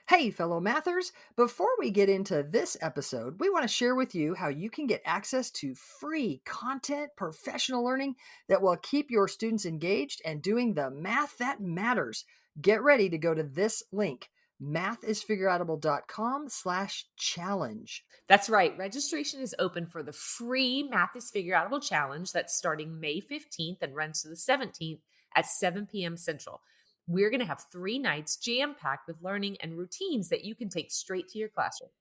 Hey, fellow mathers. Before we get into this episode, we want to share with you how you can get access to free content, professional learning that will keep your students engaged and doing the math that matters. Get ready to go to this link, mathisfigureoutable.com/challenge. That's right. Registration is open for the free Math is Figureoutable Challenge that's starting May 15th and runs to the 17th at 7 p.m. Central. We're going to have 3 nights jam packed with learning and routines that you can take straight to your classroom.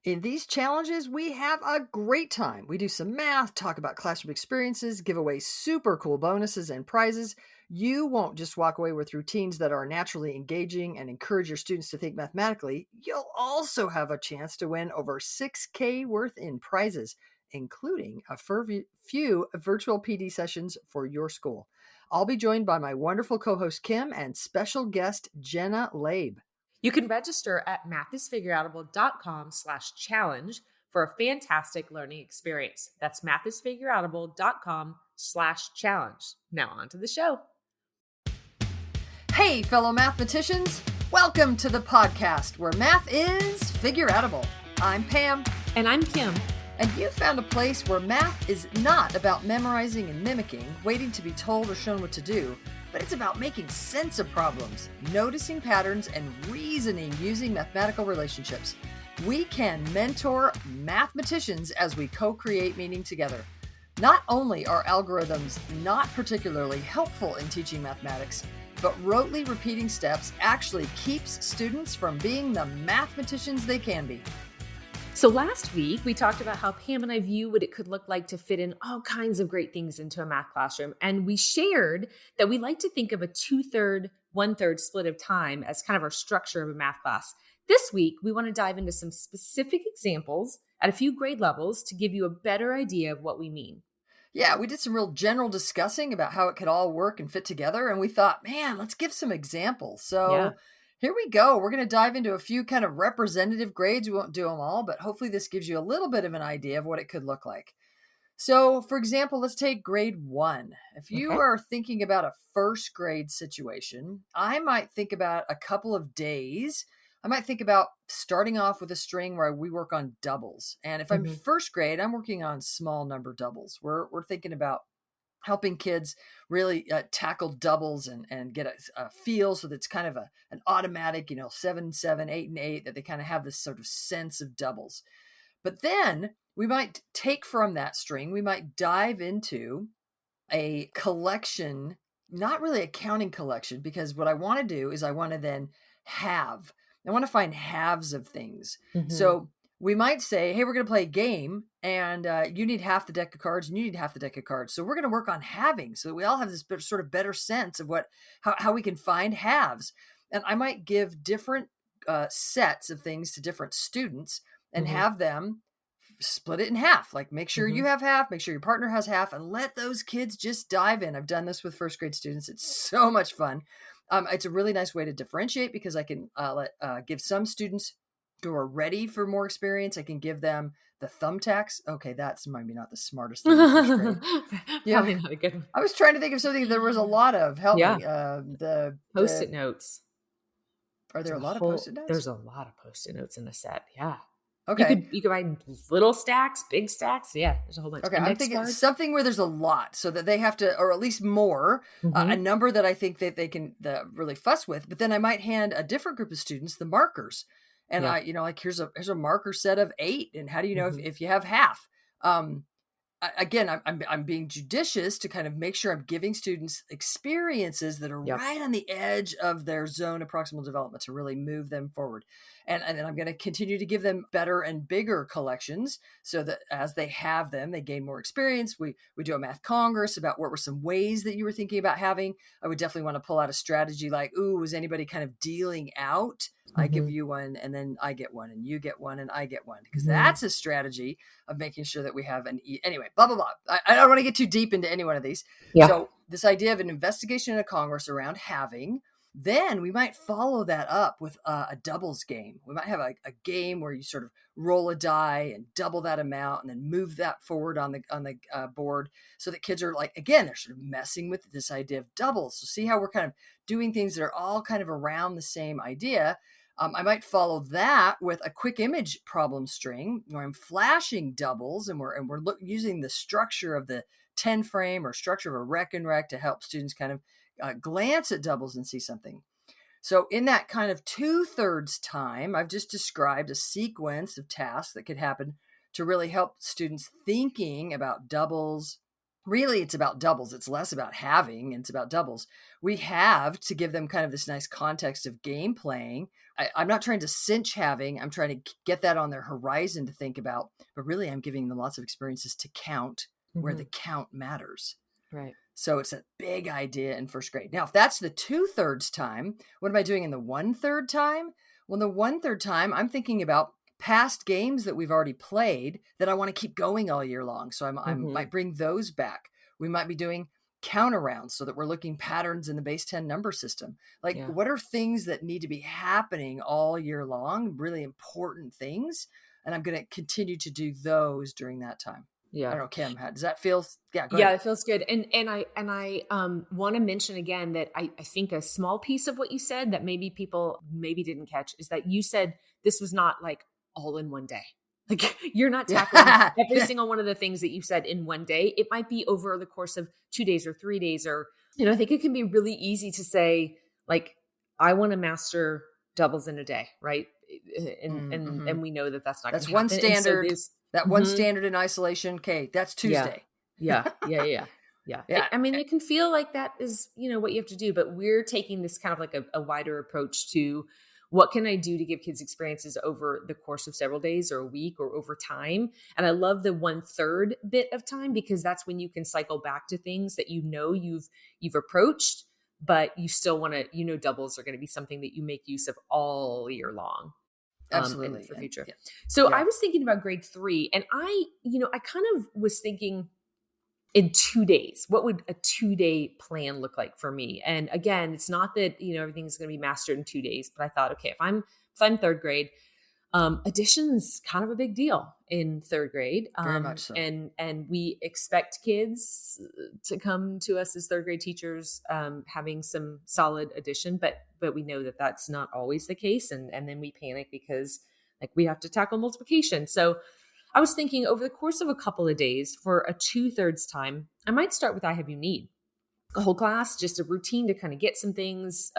In these challenges, we have a great time. We do some math, talk about classroom experiences, give away super cool bonuses and prizes. You won't just walk away with routines that are naturally engaging and encourage your students to think mathematically. You'll also have a chance to win over 6K worth in prizes, including a few virtual PD sessions for your school. I'll be joined by my wonderful co host Kim and special guest Jenna Labe. You can register at mathisfigureoutable.com/challenge for a fantastic learning experience. That's mathisfigureoutable.com/challenge. Now on to the show. Hey, fellow mathematicians! Welcome to the podcast where math is figureoutable. I'm Pam. And I'm Kim. And you found a place where math is not about memorizing and mimicking, waiting to be told or shown what to do, but it's about making sense of problems, noticing patterns, and reasoning using mathematical relationships. We can mentor mathematicians as we co-create meaning together. Not only are algorithms not particularly helpful in teaching mathematics, but rotely repeating steps actually keeps students from being the mathematicians they can be. So last week, we talked about how Pam and I view what it could look like to fit in all kinds of great things into a math classroom. And we shared that we like to think of a 2/3, 1/3 split of time as kind of our structure of a math class. This week, we want to dive into some specific examples at a few grade levels to give you a better idea of what we mean. Yeah, we did some real general discussing about how it could all work and fit together. And we thought, man, let's give some examples. Yeah. So here we go. We're going to dive into a few kind of representative grades. We won't do them all, but hopefully this gives you a little bit of an idea of what it could look like. So, for example, let's take grade 1. If you Okay. are thinking about a first grade situation, I might think about a couple of days. I might think about starting off with a string where we work on doubles. And if I'm Mhm. first grade, I'm working on small number doubles. We're thinking about helping kids really tackle doubles and get a feel so that it's kind of an automatic, 7, 7, 8, and 8, that they kind of have this sort of sense of doubles. But then we might take from that string, we might dive into a collection, not really a counting collection, because what I want to do is I want to then I want to find halves of things. Mhm. So we might say, hey, we're going to play a game and you need half the deck of cards and you need half the deck of cards. So we're going to work on halving so that we all have this sort of better sense of how we can find halves. And I might give different sets of things to different students and Mhm. have them split it in half. Like make sure you Mhm. have half, make sure your partner has half, and let those kids just dive in. I've done this with first grade students. It's so much fun. It's a really nice way to differentiate because I can give some students who are ready for more experience. I can give them the thumbtacks. Okay, that's maybe not the smartest thing in first grade. Yeah, Probably not a good one. I was trying to think of something there was a lot of. Help Yeah. me. The Post-it notes. Are there a lot of post-it notes? There's a lot of Post-it notes in the set. Yeah. You Okay. could you could buy little stacks, big stacks. Yeah, there's a whole bunch. Okay, I'm Index thinking cards. something where there's a lot so that they have to, or at least more, a Mhm. number that I think that they can really fuss with. But then I might hand a different group of students the markers. And Yeah. like, here's a marker set of 8. And how do you know Mhm. if you have half? Um, Again, I'm being judicious to kind of make sure I'm giving students experiences that are Yep. right on the edge of their zone of proximal development to really move them forward. And then I'm going to continue to give them better and bigger collections so that as they have them, they gain more experience. We do a math congress about what were some ways that you were thinking about having. I would definitely want to pull out a strategy like, ooh, was anybody kind of dealing out? I give Mhm. you one and then I get one and you get one and I get one, because Mhm. that's a strategy of making sure that we have anyway, blah, blah, blah. I don't want to get too deep into any one of these. Yeah. So this idea of an investigation in a Congress around having, then we might follow that up with a doubles game. We might have a game where you sort of roll a die and double that amount and then move that forward on the board so that kids are like, again, they're sort of messing with this idea of doubles. So see how we're kind of doing things that are all kind of around the same idea. I might follow that with a quick image problem string where I'm flashing doubles, and we're using the structure of the 10 frame or structure of a rec and rec to help students kind of glance at doubles and see something. So in that kind of 2/3 time, I've just described a sequence of tasks that could happen to really help students thinking about doubles. Really, it's about doubles. It's less about halving, and it's about doubles. We have to give them kind of this nice context of game playing. I'm not trying to cinch halving. I'm trying to get that on their horizon to think about. But really, I'm giving them lots of experiences to count where the count matters. Right. So it's a big idea in first grade. Now, if that's the 2/3 time, what am I doing in the 1/3 time? Well, in the 1/3 time, I'm thinking about past games that we've already played that I want to keep going all year long. So I might bring those back. We might be doing count arounds so that we're looking patterns in the base 10 number system. Like, what are things that need to be happening all year long? Really important things. And I'm going to continue to do those during that time. Yeah. I don't know, Kim, does that feel? Yeah, go Yeah, ahead. it feels good. And I want to mention again that I think a small piece of what you said that maybe people maybe didn't catch is that you said this was not like all in one day. Like you're not tackling every single one of the things that you said in one day. It might be over the course of 2 days or 3 days, or, I think it can be really easy to say, like, I want to master doubles in a day. Right. And we know that that's not going That's to one happen. standard. And so That one standard in isolation. Okay, that's Tuesday. Yeah. Yeah. I mean, it can feel like that is, what you have to do, but we're taking this kind of like a wider approach to what can I do to give kids experiences over the course of several days or a week or over time. And I love the 1/3 bit of time because that's when you can cycle back to things that you've approached, but you still want to, doubles are going to be something that you make use of all year long. Absolutely. And for future. Yeah. So I was thinking about grade 3 and I kind of was thinking in 2 days, what would a 2-day plan look like for me? And again, it's not that, everything's going to be mastered in 2 days, but I thought, okay, if I'm 3rd grade, addition's kind of a big deal in 3rd grade. Very much so. And we expect kids to come to us as 3rd grade teachers, having some solid addition, but we know that that's not always the case. And then we panic because like we have to tackle multiplication. So I was thinking over the course of a couple of days for a 2/3 time, I might start with I Have You Need. A whole class, just a routine to kind of get some things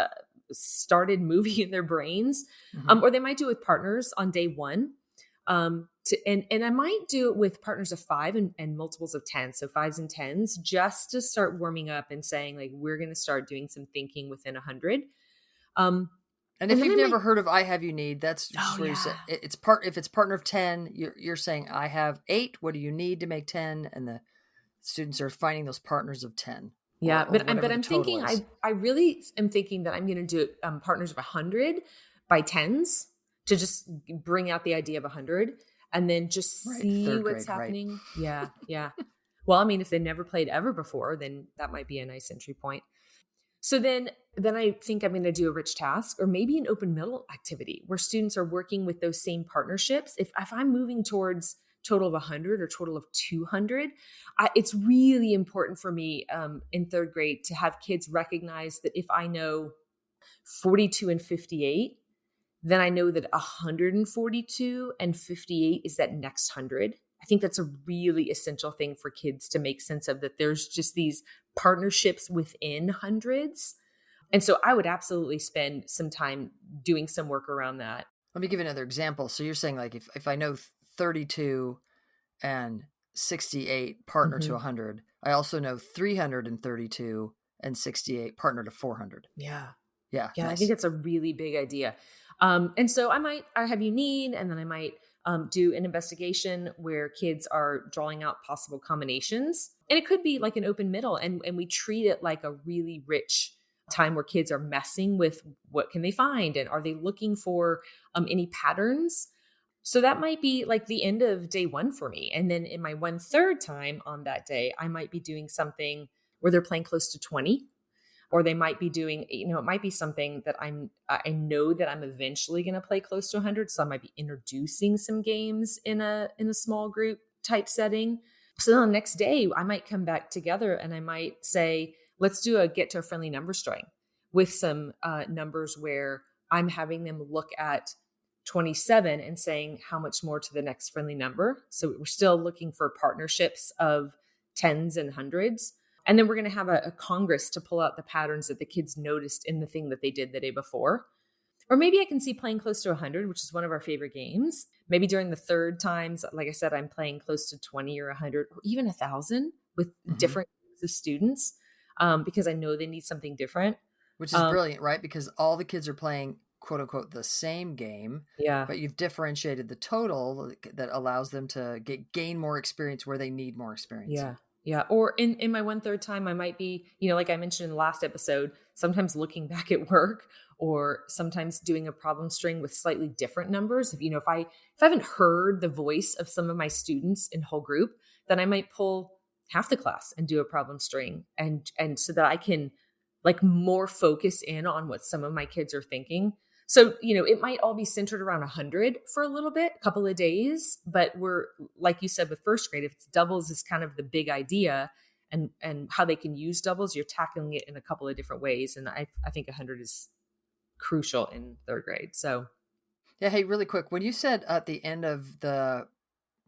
started moving in their brains. Or they might do it with partners on day 1. And I might do it with partners of 5 and multiples of 10. So 5s and 10s, just to start warming up and saying like, we're going to start doing some thinking within 100. And if you've never heard of I Have You Need, that's just where you say it's if it's partner of 10, you're saying I have 8. What do you need to make 10? And the students are finding those partners of 10. Yeah, but I'm thinking I really am thinking that I'm going to do it partners of 100 by 10s to just bring out the idea of 100 and then just see what's happening. Right. Yeah. Well, I mean, if they never played ever before, then that might be a nice entry point. So then I think I'm going to do a rich task or maybe an open middle activity where students are working with those same partnerships. If I'm moving towards total of 100 or total of 200, it's really important for me in 3rd grade to have kids recognize that if I know 42 and 58, then I know that 142 and 58 is that next 100. I think that's a really essential thing for kids to make sense of, that there's just these partnerships within hundreds. And so I would absolutely spend some time doing some work around that. Let me give you another example. So you're saying like if I know 32 and 68 partner to 100, I also know 332 and 68 partner to 400. Yeah. Nice. I think that's a really big idea. And so I Have You Need, and then I might do an investigation where kids are drawing out possible combinations. And it could be like an open middle, and we treat it like a really rich time where kids are messing with what can they find, and are they looking for any patterns. So that might be like the end of day 1 for me. And then in my 1/3 time on that day, I might be doing something where they're playing close to 20. Or they might be doing, it might be something that I know that I'm eventually going to play close to 100. So I might be introducing some games in a small group type setting. So then the next day I might come back together and I might say, let's do a get to a friendly number string with some numbers where I'm having them look at 27 and saying how much more to the next friendly number. So we're still looking for partnerships of tens and hundreds. And then we're going to have a congress to pull out the patterns that the kids noticed in the thing that they did the day before. Or maybe I can see playing close to 100, which is one of our favorite games. Maybe during the third times, like I said, I'm playing close to 20 or 100 or even 1,000 with Mm-hmm. different groups of students, because I know they need something different. Which is brilliant, right? Because all the kids are playing quote unquote the same game, Yeah. but you've differentiated the total that allows them to gain more experience where they need more experience. Yeah. Yeah. Or in my one third time, I might be, like I mentioned in the last episode, sometimes looking back at work or sometimes doing a problem string with slightly different numbers. If I haven't heard the voice of some of my students in whole group, then I might pull half the class and do a problem string and so that I can like more focus in on what some of my kids are thinking. So, it might all be centered around 100 for a little bit, a couple of days, but we're, like you said, with first grade, if it's doubles is kind of the big idea and how they can use doubles, you're tackling it in a couple of different ways. And I think 100 is crucial in third grade. So Yeah. Hey, really quick, when you said at the end of God,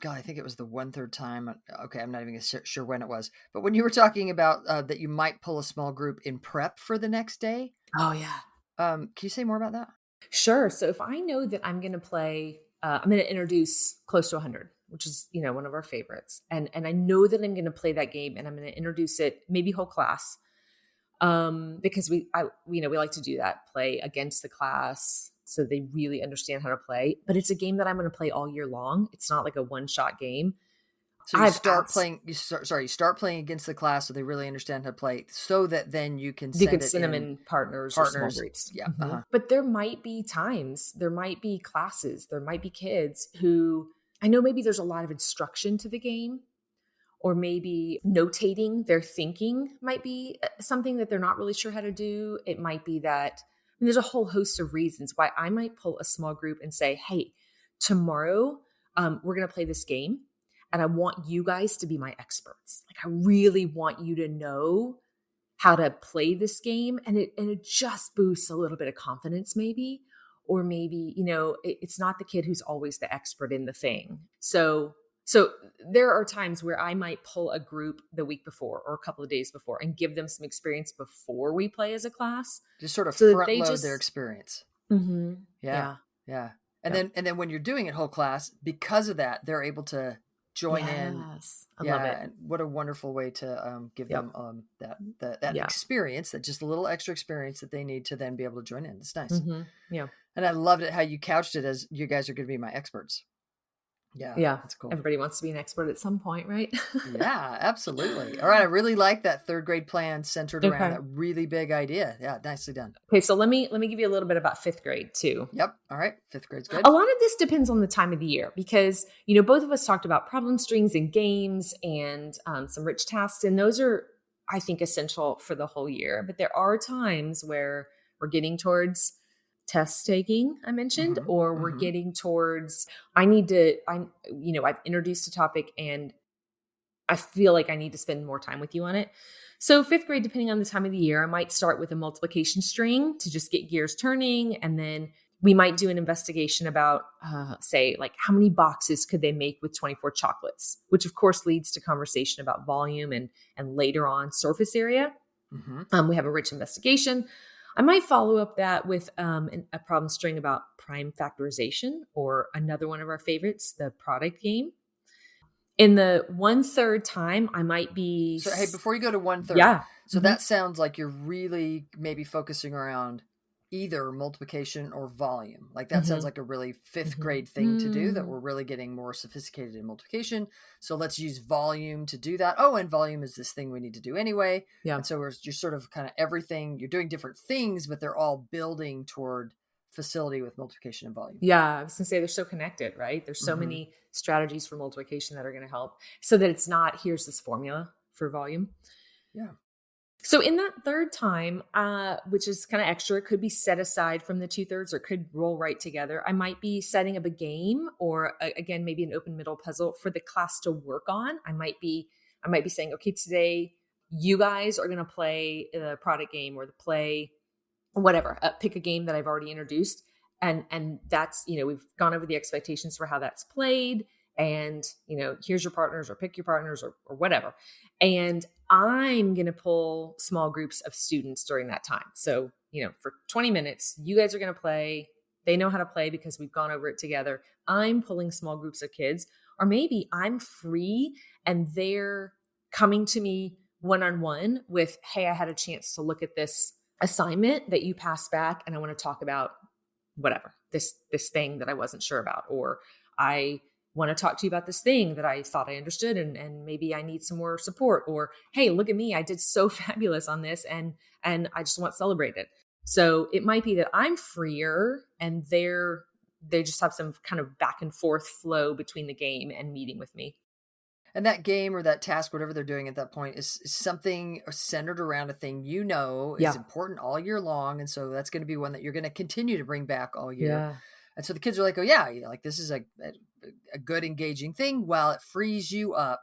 I think it was the one third time. Okay, I'm not even sure when it was, but when you were talking about that you might pull a small group in prep for the next day, oh yeah. can you say more about that? Sure. So if I know that I'm going to play, I'm going to introduce close to 100, which is, one of our favorites. And I know that I'm going to play that game and I'm going to introduce it, maybe whole class. Because we like to do that, play against the class so they really understand how to play, but it's a game that I'm going to play all year long. It's not like a one shot game. So you start playing. You start playing against the class, so they really understand how to play, so that then you can You could it send them in in partners or small partners. groups. Yeah. Mhm. But there might be times, there might be classes, there might be kids who I know maybe there's a lot of instruction to the game, or maybe notating their thinking might be something that they're not really sure how to do. It might be that there's a whole host of reasons why I might pull a small group and say, hey, tomorrow we're going to play this game and I want you guys to be my experts. Like I really want you to know how to play this game, and it just boosts a little bit of confidence maybe, or maybe it's not the kid who's always the expert in the thing. So there are times where I might pull a group the week before or a couple of days before and give them some experience before we play as a class, Just sort of so that front they load their just experience. Yeah. yeah. Yeah. Yeah. And then when you're doing it whole class, because of that, they're able to join in. Yes, I love Yeah, it. and what a wonderful way to give Yep. them that Yeah. experience, that just a little extra experience that they need to then be able to join in. It's nice. Yeah. And I loved it how you couched it as you guys are going to be my experts. Yeah, Yeah. that's cool. Everybody wants to be an expert at some point, right? Yeah, absolutely. All right, I really like that third grade plan centered around Okay. that really big idea. Yeah, nicely done. Okay, so let me give you a little bit about fifth grade too. Yep. All right, fifth grade's good. A lot of this depends on the time of the year because both of us talked about problem strings and games and some rich tasks, and those are, I think, essential for the whole year. But there are times where we're getting towards test taking, I mentioned, Mm-hmm. or we're Mm-hmm. getting towards I've introduced a topic and I feel like I need to spend more time with you on it. So fifth grade, depending on the time of the year, I might start with a multiplication string to just get gears turning. And then we might do an investigation about, say, like how many boxes could they make with 24 chocolates, which of course leads to conversation about volume and later on surface area. Mm-hmm. We have a rich investigation. I might follow up that with a problem string about prime factorization or another one of our favorites, the product game. In the one third time, I might be. So, hey, before you go to one third, Yeah. so that sounds like you're really maybe focusing around either multiplication or volume. Like that sounds like a really fifth grade thing to do, that we're really getting more sophisticated in multiplication. So let's use volume to do that. Oh, and volume is this thing we need to do anyway. Yeah. And so you're sort of kind of everything, you're doing different things, but they're all building toward facility with multiplication and volume. Yeah. I was going to say they're so connected, right? There's so many strategies for multiplication that are going to help so that it's not, here's this formula for volume. Yeah. So in that third time, which is kind of extra, it could be set aside from the 2/3 or it could roll right together. I might be setting up a game or again, maybe an open middle puzzle for the class to work on. I might be saying, okay, today you guys are going to play the product game or the play whatever, pick a game that I've already introduced. And that's, we've gone over the expectations for how that's played. And, here's your partners, or pick your partners, or whatever. And I'm going to pull small groups of students during that time. So, for 20 minutes, you guys are going to play. They know how to play because we've gone over it together. I'm pulling small groups of kids, or maybe I'm free and they're coming to me one-on-one with, hey, I had a chance to look at this assignment that you passed back, and I want to talk about whatever, this thing that I wasn't sure about, or I want to talk to you about this thing that I thought I understood, and maybe I need some more support, or hey, look at me, I did so fabulous on this, and I just want celebrated. So it might be that I'm freer and they just have some kind of back and forth flow between the game and meeting with me. And that game or that task, whatever they're doing at that point, is something centered around a thing is important all year long. And so that's going to be one that you're going to continue to bring back all year. Yeah. And so the kids are like, oh, yeah, like this is a good engaging thing while it frees you up.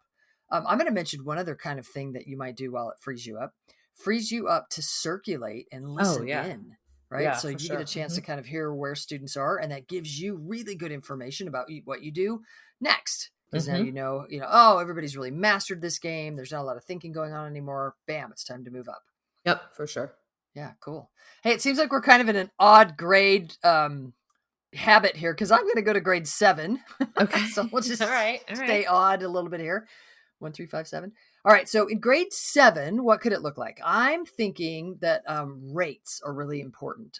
I'm going to mention one other kind of thing that you might do while it frees you up to circulate and listen in. Right. Yeah, so you get a chance to kind of hear where students are, and that gives you really good information about what you do next. Because now oh, everybody's really mastered this game. There's not a lot of thinking going on anymore. Bam, it's time to move up. Yep, for sure. Yeah, cool. Hey, it seems like we're kind of in an odd grade habit here, because I'm going to go to grade 7. Okay. So we'll just all right. stay odd a little bit here. 1, 3, 5, 7. All right. So in grade 7, what could it look like? I'm thinking that rates are really important.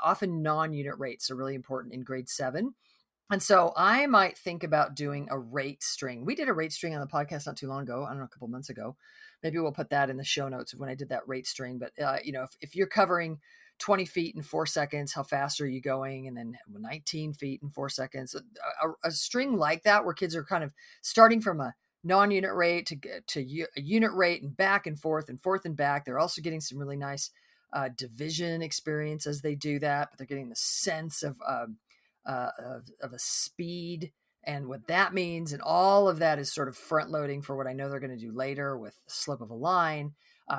Often non-unit rates are really important in grade 7. And so I might think about doing a rate string. We did a rate string on the podcast not too long ago. I don't know, a couple months ago. Maybe we'll put that in the show notes of when I did that rate string. But, if you're covering 20 feet in 4 seconds, how fast are you going? And then 19 feet in 4 seconds. A string like that, where kids are kind of starting from a non-unit rate to a unit rate, and back and forth and back. They're also getting some really nice division experience as they do that, but they're getting the sense of a speed and what that means. And all of that is sort of front loading for what I know they're going to do later with the slope of a line.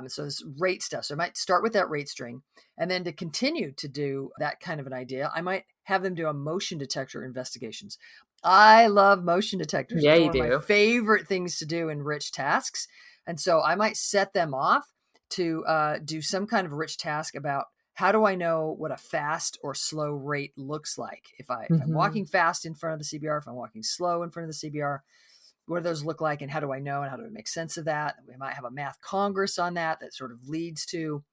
So this rate stuff. So I might start with that rate string, and then to continue to do that kind of an idea, I might have them do a motion detector investigations. I love motion detectors. Yeah, it's you one of my favorite things to do in rich tasks. And so I might set them off to do some kind of rich task about, how do I know what a fast or slow rate looks like? If I'm walking fast in front of the CBR, if I'm walking slow in front of the CBR, what do those look like? And how do I know? And how do I make sense of that? We might have a math congress on that sort of leads to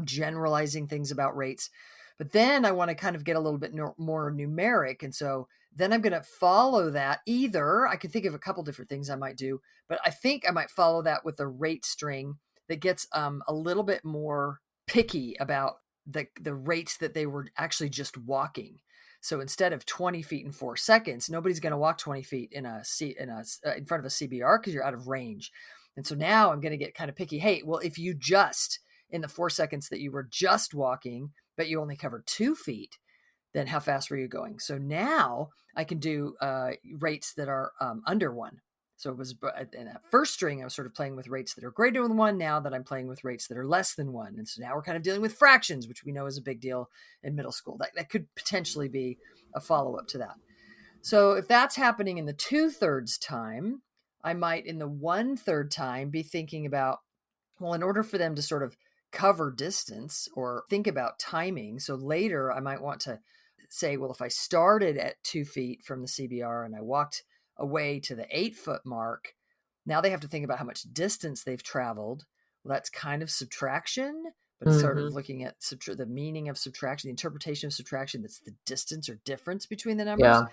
generalizing things about rates. But then I want to kind of get a little bit more numeric. And so then I'm going to follow that. Either I could think of a couple different things I might do, but I think I might follow that with a rate string that gets a little bit more picky about the rates that they were actually just walking. So instead of 20 feet in 4 seconds, nobody's going to walk 20 feet in front of a CBR, because you're out of range. And so now I'm going to get kind of picky. Hey, well, if you just, in the 4 seconds that you were just walking, but you only covered 2 feet, then how fast were you going? So now I can do rates that are under 1. So it was in that first string, I was sort of playing with rates that are greater than 1. Now that I'm playing with rates that are less than 1. And so now we're kind of dealing with fractions, which we know is a big deal in middle school. That could potentially be a follow-up to that. So if that's happening in the 2/3 time, I might in the 1/3 time be thinking about, well, in order for them to sort of cover distance or think about timing. So later I might want to say, well, if I started at 2 feet from the CBR and I walked away to the 8-foot mark, now they have to think about how much distance they've traveled. Well, that's kind of subtraction, but it's sort of looking at the meaning of subtraction, the interpretation of subtraction. That's the distance or difference between the numbers. Yeah.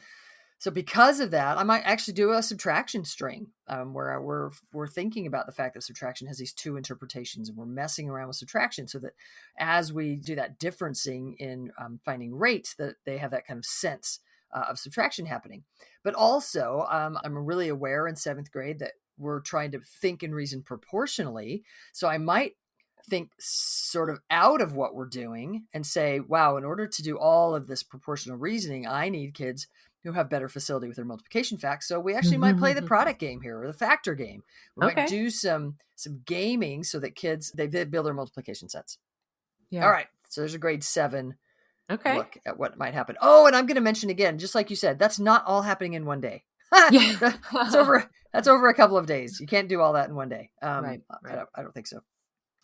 So because of that, I might actually do a subtraction string where we're thinking about the fact that subtraction has these 2 interpretations, and we're messing around with subtraction so that as we do that differencing in finding rates, that they have that kind of sense of subtraction happening. But also, I'm really aware in 7th grade that we're trying to think and reason proportionally. So I might think sort of out of what we're doing and say, wow, in order to do all of this proportional reasoning, I need kids who have better facility with their multiplication facts. So we actually might play the product game here, or the factor game. We might do some gaming so that kids, they build their multiplication sets. Yeah. All right. So there's a grade 7 Okay. look at what might happen. Oh, and I'm going to mention again, just like you said, that's not all happening in one day. Yeah. That's over a couple of days. You can't do all that in one day. Right. I don't think so.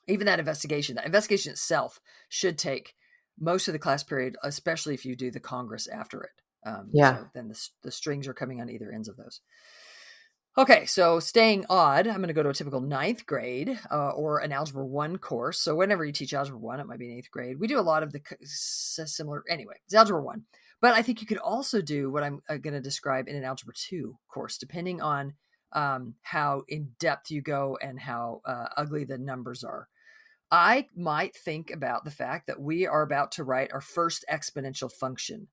Even that investigation itself should take most of the class period, especially if you do the Congress after it. Yeah. So then the strings are coming on either ends of those. Okay, so staying odd, I'm going to go to a typical 9th grade or an Algebra 1 course. So whenever you teach Algebra 1, it might be in 8th grade. We do a lot of the similar, anyway, it's Algebra 1. But I think you could also do what I'm going to describe in an Algebra 2 course, depending on how in depth you go and how ugly the numbers are. I might think about the fact that we are about to write our first exponential function.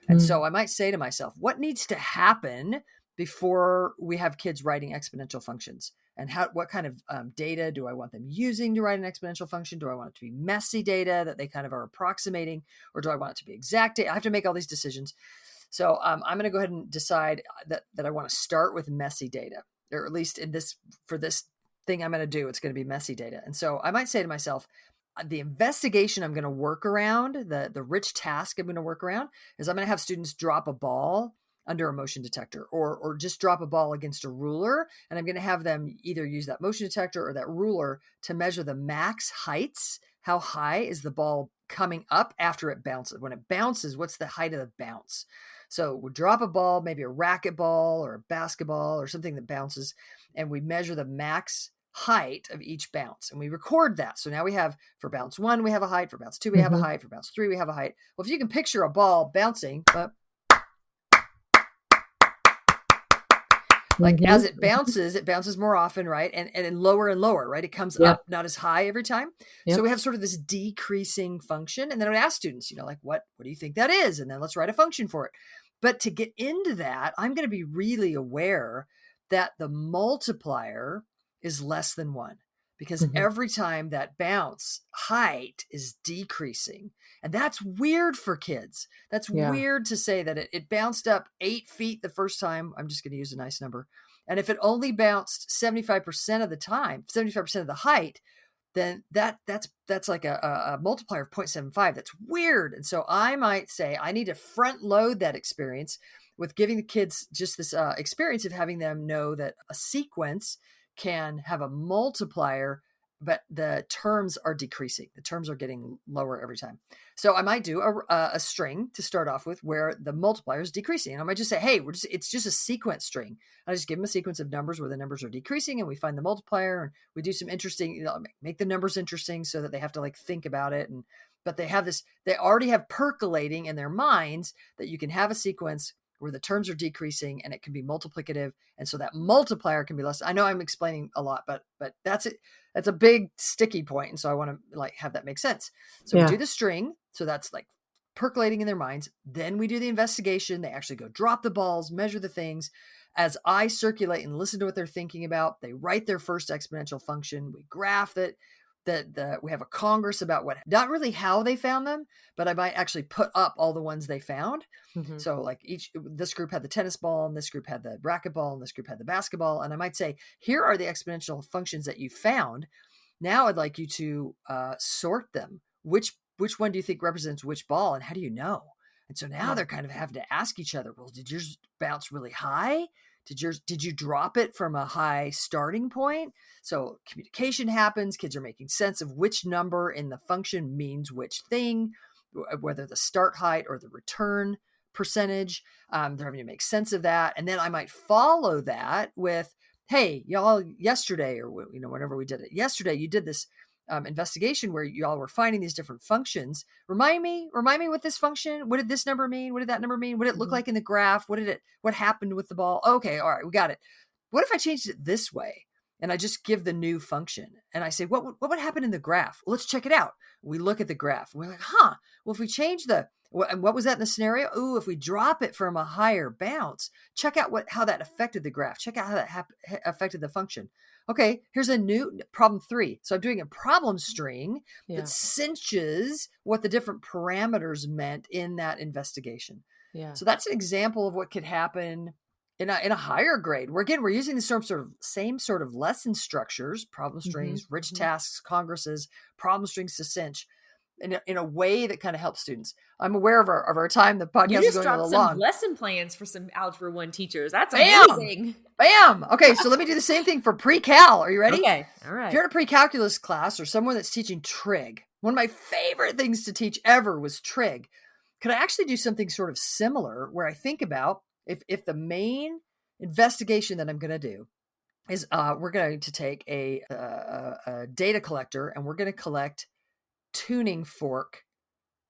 And so I might say to myself, what needs to happen before we have kids writing exponential functions? And what kind of data do I want them using to write an exponential function? Do I want it to be messy data that they kind of are approximating? Or do I want it to be exact data? I have to make all these decisions. So I'm going to go ahead and decide that I want to start with messy data, or at least for this thing I'm going to do, it's going to be messy data. And so I might say to myself, the investigation I'm going to work around, the rich task I'm going to work around, is I'm going to have students drop a ball under a motion detector or just drop a ball against a ruler. And I'm going to have them either use that motion detector or that ruler to measure the max heights. How high is the ball coming up after it bounces? When it bounces, what's the height of the bounce? So we drop a ball, maybe a racquetball or a basketball or something that bounces, and we measure the max height of each bounce, and we record that. So now we have, for bounce 1, we have a height, for bounce 2, we have a height, for bounce 3, we have a height. Well, if you can picture a ball bouncing, like as it bounces more often, right? And lower and lower, right? It comes up, not as high every time. So we have sort of this decreasing function. And then I would ask students, like, what do you think that is? And then let's write a function for it. But to get into that, I'm going to be really aware that the multiplier is less than 1, because every time that bounce height is decreasing. And that's weird for kids. That's weird to say that it bounced up 8 feet the first time. I'm just going to use a nice number. And if it only bounced 75% of the time, 75% of the height, then that's like a multiplier of 0.75. That's weird. And so I might say I need to front load that experience with giving the kids just this experience of having them know that a sequence can have a multiplier, but the terms are decreasing. The terms are getting lower every time. So I might do a string to start off with where the multiplier is decreasing. And I might just say, hey, it's just a sequence string. I just give them a sequence of numbers where the numbers are decreasing, and we find the multiplier, and we do some interesting, make the numbers interesting so that they have to think about it. But they already have percolating in their minds that you can have a sequence where the terms are decreasing and it can be multiplicative. And so that multiplier can be less. I know I'm explaining a lot, but that's it. That's a big sticky point. And so I want to have that make sense. So we do the string. So that's percolating in their minds. Then we do the investigation. They actually go drop the balls, measure the things. As I circulate and listen to what they're thinking about, they write their first exponential function. We graph it. We have a congress about not really how they found them, but I might actually put up all the ones they found. So this group had the tennis ball, and this group had the racquetball, and this group had the basketball. And I might say, here are the exponential functions that you found. Now I'd like you to sort them. Which one do you think represents which ball, and how do you know? And so now they're kind of having to ask each other, well, did yours bounce really high? Did you drop it from a high starting point? So communication happens. Kids are making sense of which number in the function means which thing, whether the start height or the return percentage. They're having to make sense of that. And then I might follow that with, hey, y'all, yesterday, or whenever we did it, yesterday, you did this investigation where y'all were finding these different functions. Remind me what this function, what did this number mean? What did that number mean? What did it look like in the graph? What happened with the ball? Okay. All right. We got it. What if I changed it this way? And I just give the new function and I say, what would happen in the graph? Well, let's check it out. We look at the graph. We're like, well, if we change what was that in the scenario? Ooh, if we drop it from a higher bounce, check out how that affected the graph. Check out how that affected the function. Okay, here's a new problem 3. So I'm doing a problem string that cinches what the different parameters meant in that investigation. Yeah. So that's an example of what could happen in a higher grade. We're using the same sort of lesson structures, problem strings, rich tasks, congresses, problem strings to cinch. in a way that kind of helps students. I'm aware of our time. The You podcast is just going a dropped little some long. lesson plans for some Algebra 1 teachers. That's Bam! amazing. Bam! Okay, so let me do the same thing for pre-cal. Are you ready? Okay. All If right. you're in a pre-calculus class or someone that's teaching trig, one of my favorite things to teach ever was trig. Could I actually do something sort of similar where I think about if the main investigation that I'm going to do is we're going to take a data collector and we're going to collect tuning fork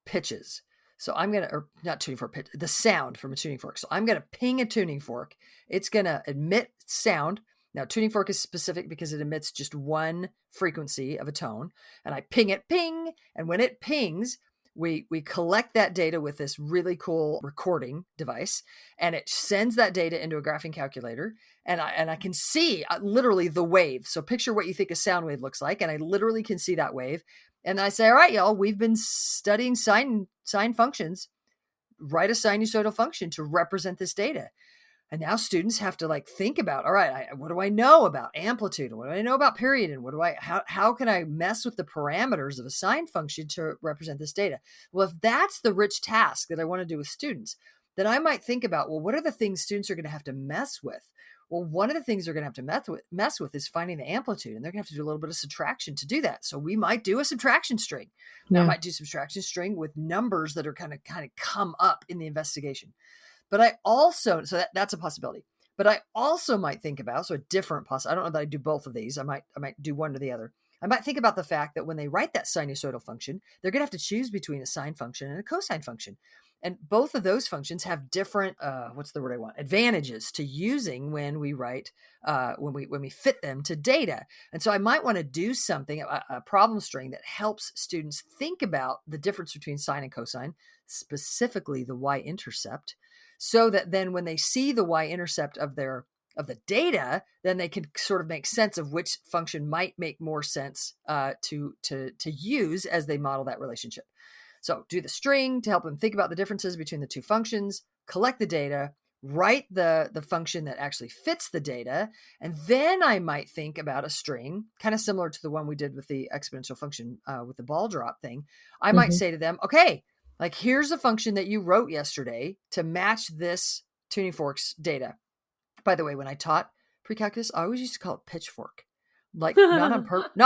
pitches. So I'm going to, or not tuning fork pitch, the sound from a tuning fork. So I'm going to ping a tuning fork. It's going to emit sound. Now, tuning fork is specific because it emits just one frequency of a tone. And I ping it, ping. And when it pings, we collect that data with this really cool recording device, and it sends that data into a graphing calculator. And I can see literally the wave. So picture what you think a sound wave looks like, and I literally can see that wave. And I say, all right, y'all, we've been studying sine functions. Write a sinusoidal function to represent this data. And now students have to like think about, all right, what do I know about amplitude? What do I know about period? And how can I mess with the parameters of a sine function to represent this data? Well, if that's the rich task that I want to do with students, then I might think about, well, what are the things students are going to have to mess with? Well, one of the things they're going to have to mess with is finding the amplitude, and they're going to have to do a little bit of subtraction to do that. So we might do a subtraction string. I might do subtraction string with numbers that are kind of come up in the investigation. But I also, so that's a possibility. But I also might think about, so a different possibility. I don't know that I do both of these. I might do one or the other. I might think about the fact that when they write that sinusoidal function, they're going to have to choose between a sine function and a cosine function. And both of those functions have different, what's the word I want? Advantages to using when we write, when we fit them to data. And so I might want to do something, a problem string that helps students think about the difference between sine and cosine, specifically the y-intercept, so that then when they see the y-intercept of the data, then they can sort of make sense of which function might make more sense to use as they model that relationship. So do the string to help them think about the differences between the two functions, collect the data, write the function that actually fits the data, and then I might think about a string, kind of similar to the one we did with the exponential function with the ball drop thing. I might say to them, okay, like here's a function that you wrote yesterday to match this tuning fork's data. By the way, when I taught pre-calculus, I always used to call it pitchfork. Like not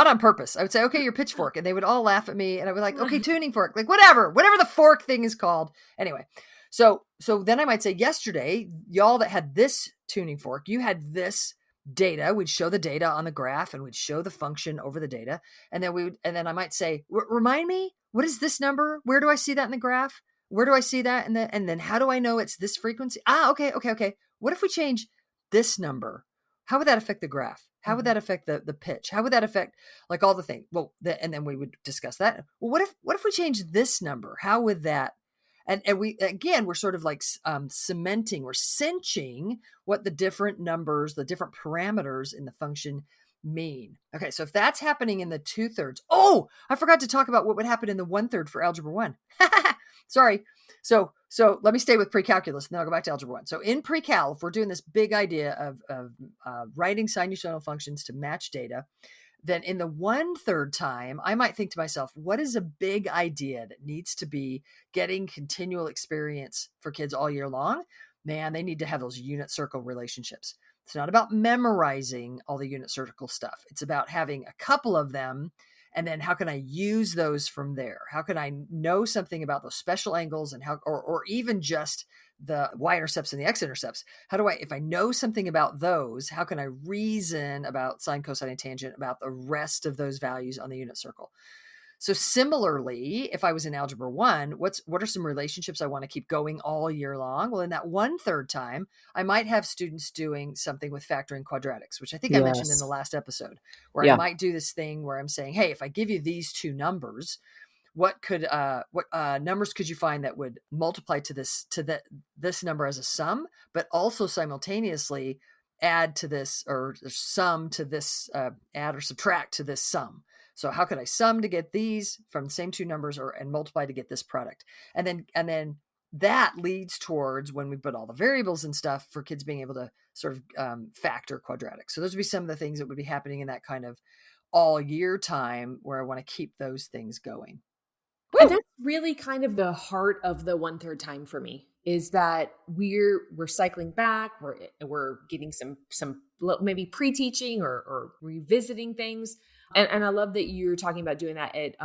on purpose. I would say, okay, your pitchfork. And they would all laugh at me. And I would like, okay, tuning fork, like whatever the fork thing is called. Anyway, so then I might say yesterday, y'all that had this tuning fork, you had this data. We'd show the data on the graph and we'd show the function over the data. And then I might say, remind me, what is this number? Where do I see that in the graph? Where do I see that? And then how do I know it's this frequency? Okay. What if we change this number? How would that affect the graph? How would that affect the pitch? How would that affect like all the things? Well, and then we would discuss that. Well, what if we change this number? How would that? And we're sort of like cementing or cinching what the different numbers, the different parameters in the function mean. Okay, so if that's happening in the 2/3, oh, I forgot to talk about what would happen in the 1/3 for Algebra 1. Sorry. So let me stay with pre-calculus, and then I'll go back to Algebra 1. So in pre-cal, if we're doing this big idea of writing sinusoidal functions to match data, then in the 1/3 time, I might think to myself, what is a big idea that needs to be getting continual experience for kids all year long? Man, they need to have those unit circle relationships. It's not about memorizing all the unit circle stuff. It's about having a couple of them. And then how can I use those from there? How can I know something about those special angles and how, or even just the y-intercepts and the x-intercepts? How do I, if I know something about those, how can I reason about sine, cosine, and tangent about the rest of those values on the unit circle? So similarly, if I was in Algebra 1, what are some relationships I want to keep going all year long? Well, in that 1/3 time, I might have students doing something with factoring quadratics, which I think I mentioned in the last episode, where I might do this thing where I'm saying, hey, if I give you these two numbers, what numbers could you find that would multiply to this number as a sum, but also simultaneously add to this or sum to this, add or subtract to this sum? So how could I sum to get these from the same two numbers and multiply to get this product? And then that leads towards when we put all the variables and stuff for kids being able to sort of factor quadratics. So those would be some of the things that would be happening in that kind of all year time where I want to keep those things going. And Woo! that's really kind of the heart of the one third time for me, is that we're cycling back, we're getting maybe pre-teaching or revisiting things. And I love that you're talking about doing that at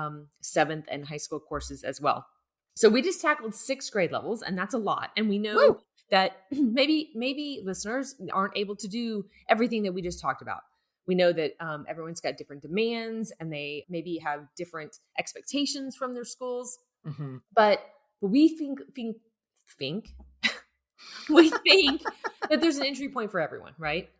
seventh and high school courses as well. So we just tackled sixth grade levels, and that's a lot. And we know Woo! that maybe listeners aren't able to do everything that we just talked about. We know that everyone's got different demands and they maybe have different expectations from their schools. Hmm. But we think we think that there's an entry point for everyone, right?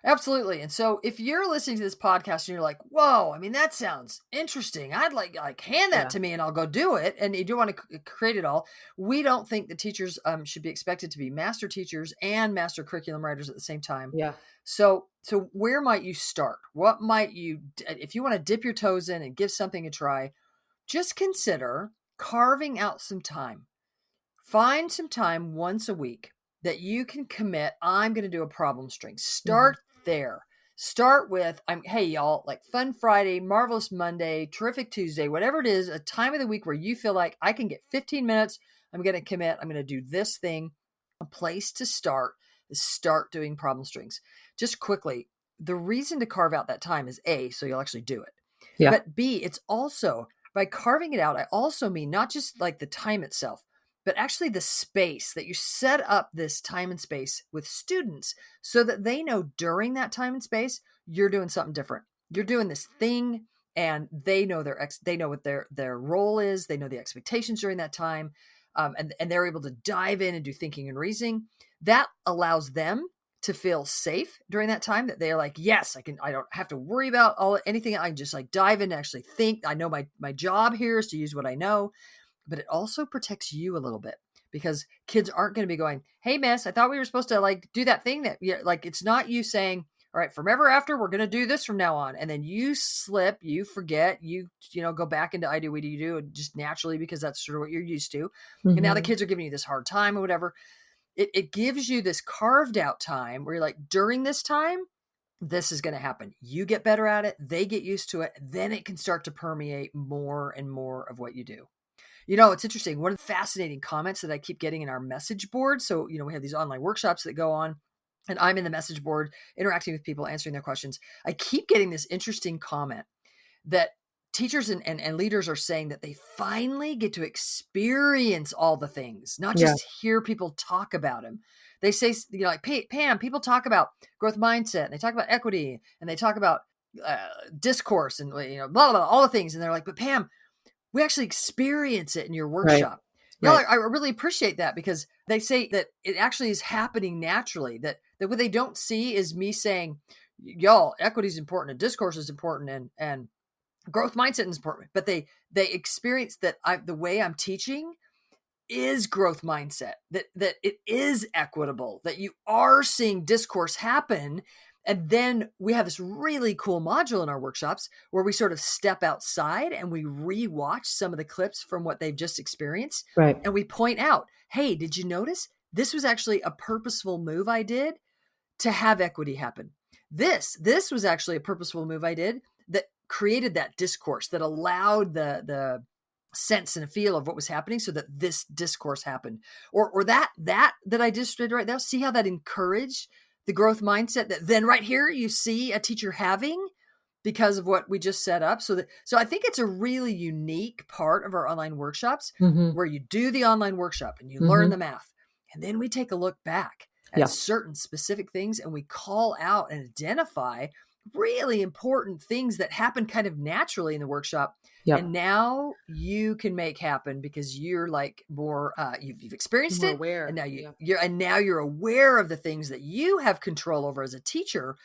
Absolutely. And so if you're listening to this podcast and you're like, whoa, I mean, that sounds interesting. I'd like hand that Yeah. to me and I'll go do it. And you do want to create it all. We don't think that teachers should be expected to be master teachers and master curriculum writers at the same time. Yeah. So where might you start? What might if you want to dip your toes in and give something a try, just consider carving out some time. Find some time once a week that you can commit. I'm going to do a problem string. Mhm. Start there. Start with, hey, y'all, like Fun Friday, Marvelous Monday, Terrific Tuesday, whatever it is, a time of the week where you feel like I can get 15 minutes. I'm going to commit. I'm going to do this thing. A place to start is start doing problem strings. Just quickly, the reason to carve out that time is A, so you'll actually do it. Yeah. But B, it's also by carving it out, I also mean not just like the time itself, but actually the space that you set up this time and space with students so that they know during that time and space, you're doing something different. You're doing this thing and they know they know what their role is. They know the expectations during that time. And they're able to dive in and do thinking and reasoning. That allows them to feel safe during that time, that they're like, yes, I don't have to worry about anything. I can just like dive in and actually think. I know my job here is to use what I know. But it also protects you a little bit because kids aren't going to be going, hey, miss, I thought we were supposed to like do that thing that, yeah, like, it's not you saying, all right, from ever after, we're going to do this from now on. And then you slip, you forget, go back into I do, we do, just naturally, because that's sort of what you're used to. And now the Mhm. kids are giving you this hard time or whatever. It gives you this carved out time where you're like, during this time, this is going to happen. You get better at it. They get used to it. Then it can start to permeate more and more of what you do. It's interesting. One of the fascinating comments that I keep getting in our message board. So, we have these online workshops that go on, and I'm in the message board interacting with people, answering their questions. I keep getting this interesting comment that teachers and leaders are saying that they finally get to experience all the things, not Yeah. just hear people talk about them. They say, like, Pam, people talk about growth mindset, and they talk about equity, and they talk about discourse, and blah, blah, blah, all the things. And they're like, but Pam, we actually experience it in your Right. workshop. Y'all, Right. I really appreciate that, because they say that it actually is happening naturally, that what they don't see is me saying, y'all, equity is important and discourse is important and growth mindset is important, but they experience that the way I'm teaching is growth mindset, that it is equitable, that you are seeing discourse happen. And then we have this really cool module in our workshops where we sort of step outside and we rewatch some of the clips from what they've just experienced. Right. And we point out, hey, did you notice this was actually a purposeful move I did to have equity happen? This was actually a purposeful move I did that created that discourse, that allowed the sense and a feel of what was happening so that this discourse happened. Or that I just did right now. See how that encouraged the growth mindset that then right here you see a teacher having because of what we just set up. So I think it's a really unique part of our online workshops Mhm. where you do the online workshop and you learn Mhm. the math. And then we take a look back at Yeah. certain specific things and we call out and identify really important things that happen kind of naturally in the workshop. And Yep. now you can make happen because you're like more, you've experienced More it. And aware. now Yeah. you're aware of the things that you have control over as a teacher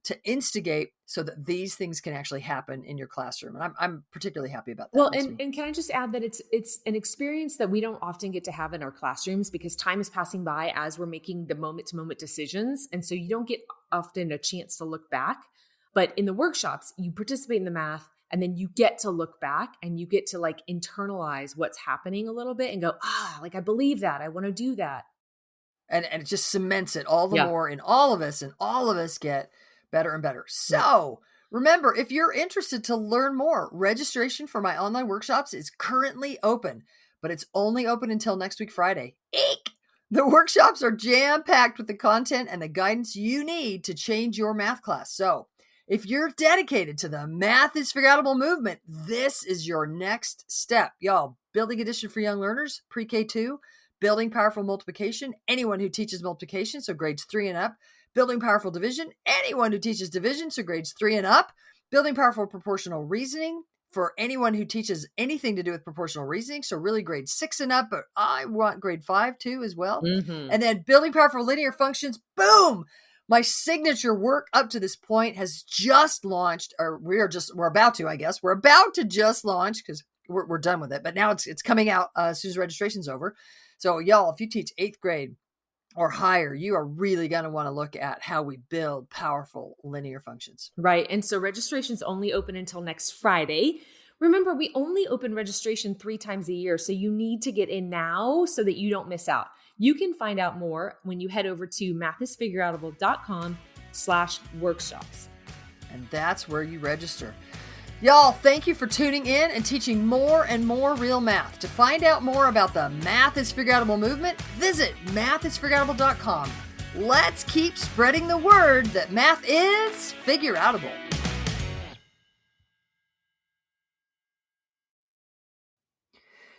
to instigate so that these things can actually happen in your classroom. And I'm particularly happy about that. Well, It makes me, and can I just add that it's an experience that we don't often get to have in our classrooms because time is passing by as we're making the moment to moment decisions, and so you don't get often a chance to look back. But in the workshops, you participate in the math, and then you get to look back and you get to like internalize what's happening a little bit and go, like I believe that, I want to do that. and it just cements it all the Yeah. more in all of us, and all of us get better and better. Yep. So Remember, if you're interested to learn more, registration for my online workshops is currently open, but it's only open until next week, Friday. Eek! The workshops are jam-packed with the content and the guidance you need to change your math class. So, if you're dedicated to the Math is Figureoutable movement, this is your next step. Y'all, building addition for young learners, pre-K 2, building powerful multiplication, anyone who teaches multiplication, so grades 3 and up, building powerful division, anyone who teaches division, so grades 3 and up, building powerful proportional reasoning for anyone who teaches anything to do with proportional reasoning, so really grade 6 and up, but I want grade 5 too as well. And then building powerful linear functions, boom! My signature work up to this point has just launched, or we're about to, I guess. We're about to just launch because we're done with it, but now it's coming out as soon as registration's over. So y'all, if you teach 8th grade or higher, you are really going to want to look at how we build powerful linear functions. Right. And so registration's only open until next Friday. Remember, we only open registration 3 times a year, so you need to get in now so that you don't miss out. You can find out more when you head over to mathisfigureoutable.com/workshops. And that's where you register. Y'all, thank you for tuning in and teaching more and more real math. To find out more about the Math is Figureoutable movement, visit mathisfigureoutable.com. Let's keep spreading the word that math is figureoutable.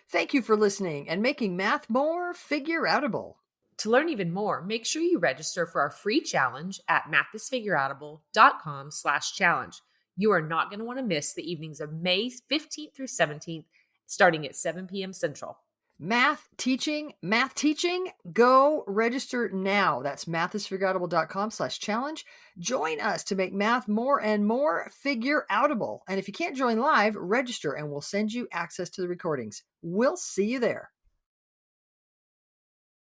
Thank you for listening and making math more figureoutable. To learn even more, make sure you register for our free challenge at mathisfigureoutable.com/challenge. You are not going to want to miss the evenings of May 15th through 17th, starting at 7 p.m. Central. Math teaching, go register now. That's mathisfigureoutable.com/challenge. Join us to make math more and more figureoutable. And if you can't join live, register and we'll send you access to the recordings. We'll see you there.